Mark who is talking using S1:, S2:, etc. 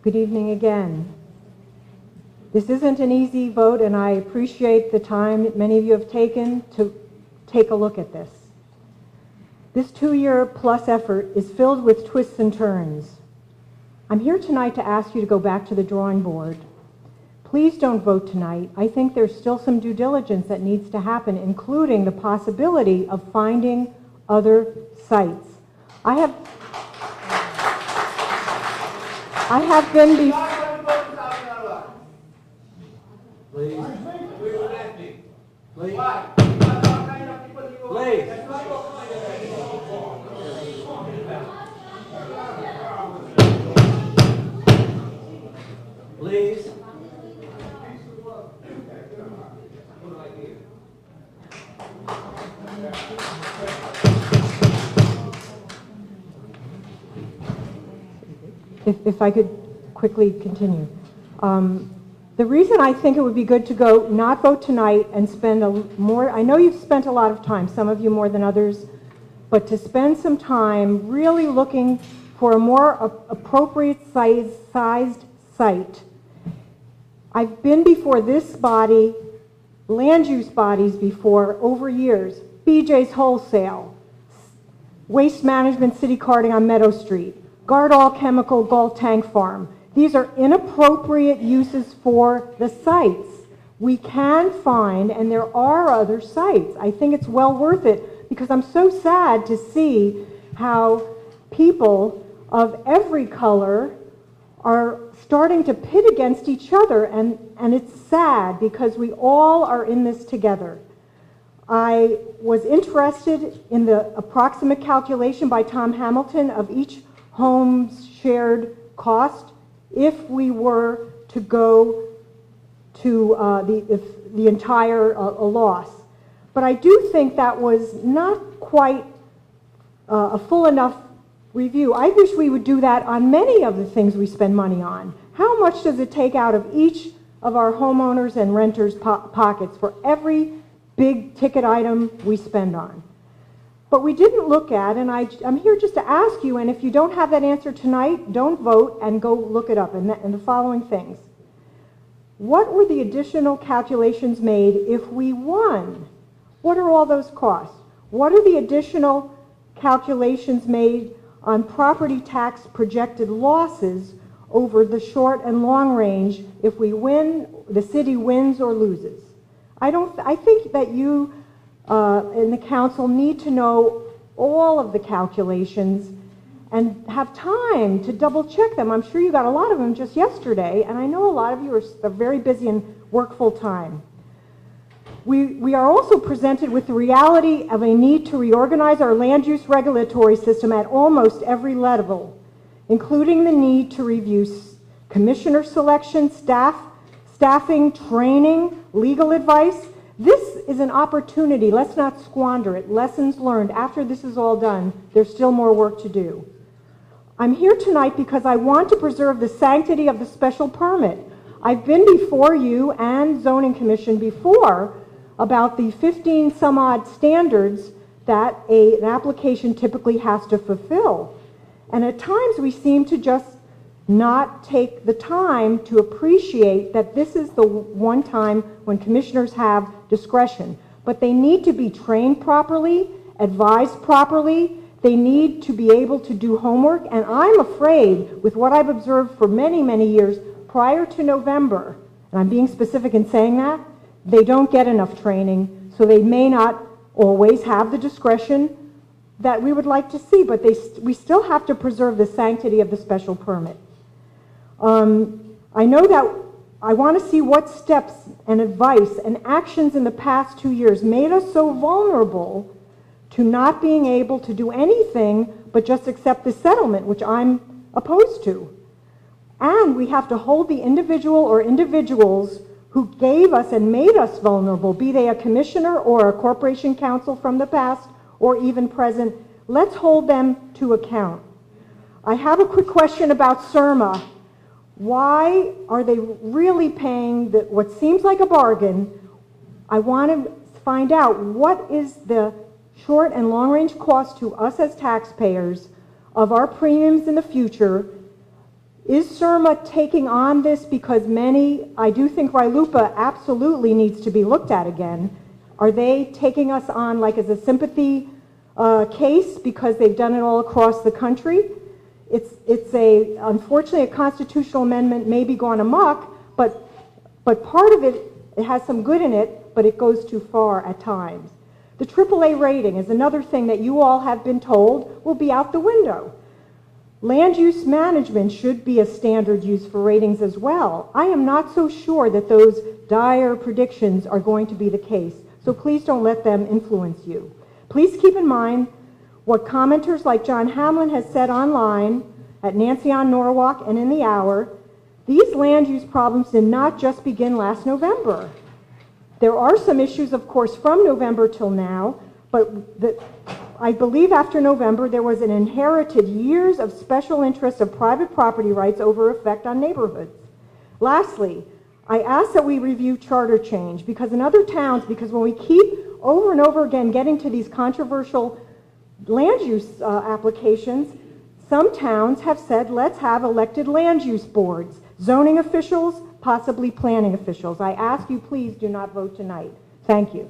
S1: Good evening again. This isn't an easy vote, and I appreciate the time that many of you have taken to take a look at this. This 2-year plus effort is filled with twists and turns. I'm here tonight to ask you to go back to the drawing board. Please don't vote tonight. I think there's still some due diligence that needs to happen, including the possibility of finding other sites. I have been before.
S2: Please. Please. Please. Please.
S1: If I could quickly continue. The reason I think it would be good to not vote tonight and spend more, I know you've spent a lot of time, some of you more than others, but to spend some time really looking for a more appropriate sized site. I've been before this body, land use bodies before, over years. BJ's Wholesale, Waste Management City Carting on Meadow Street, Gardall Chemical Galt Tank Farm. These are inappropriate uses for the sites. We can find, and there are other sites. I think it's well worth it because I'm so sad to see how people of every color are starting to pit against each other, and it's sad because we all are in this together. I was interested in the approximate calculation by Tom Hamilton of each home's shared cost if we were to go to the entire loss. But I do think that was not quite a full enough review. I wish we would do that on many of the things we spend money on. How much does it take out of each of our homeowners and renters' pockets for every big ticket item we spend on? But we didn't look at, and I'm here just to ask you, and if you don't have that answer tonight, don't vote and go look it up, and the following things. What were the additional calculations made if we won? What are all those costs? What are the additional calculations made on property tax projected losses over the short and long range if we win, the city wins or loses? I think that you and the council need to know all of the calculations and have time to double check them. I'm sure you got a lot of them just yesterday, and I know a lot of you are very busy and work full time. We are also presented with the reality of a need to reorganize our land use regulatory system at almost every level, including the need to review commissioner selection, staffing, training, legal advice. This is an opportunity. Let's not squander it. Lessons learned. After this is all done, there's still more work to do. I'm here tonight because I want to preserve the sanctity of the special permit. I've been before you and Zoning Commission before about the 15 some odd standards that an application typically has to fulfill. And at times we seem to just not take the time to appreciate that this is the one time when commissioners have discretion. But they need to be trained properly, advised properly. They need to be able to do homework. And I'm afraid, with what I've observed for many, many years, prior to November, and I'm being specific in saying that, they don't get enough training, so they may not always have the discretion that we would like to see, but we still have to preserve the sanctity of the special permit. I know that I want to see what steps and advice and actions in the past 2 years made us so vulnerable to not being able to do anything but just accept the settlement, which I'm opposed to. And we have to hold the individual or individuals who gave us and made us vulnerable, be they a commissioner or a corporation counsel from the past or even present. Let's hold them to account. I have a quick question about CIRMA. Why are they really paying what seems like a bargain? I want to find out what is the short and long range cost to us as taxpayers of our premiums in the future Is CIRMA taking on this because I do think RILUPA absolutely needs to be looked at again. Are they taking us on like as a sympathy case because they've done it all across the country? Unfortunately, a constitutional amendment may be gone amok, but part of it has some good in it, but it goes too far at times. The AAA rating is another thing that you all have been told will be out the window. Land use management should be a standard use for ratings as well. I am not so sure that those dire predictions are going to be the case, so please don't let them influence you. Please keep in mind what commenters like John Hamlin has said online, at Nancy on Norwalk and in the Hour. These land use problems did not just begin last November. There are some issues, of course, from November till now, but I believe after November there was an inherited years of special interest of private property rights over effect on neighborhoods. Lastly, I ask that we review charter change because in other towns, because when we keep over and over again getting to these controversial land use applications, some towns have said, let's have elected land use boards, zoning officials, possibly planning officials. I ask you, please do not vote tonight. Thank you.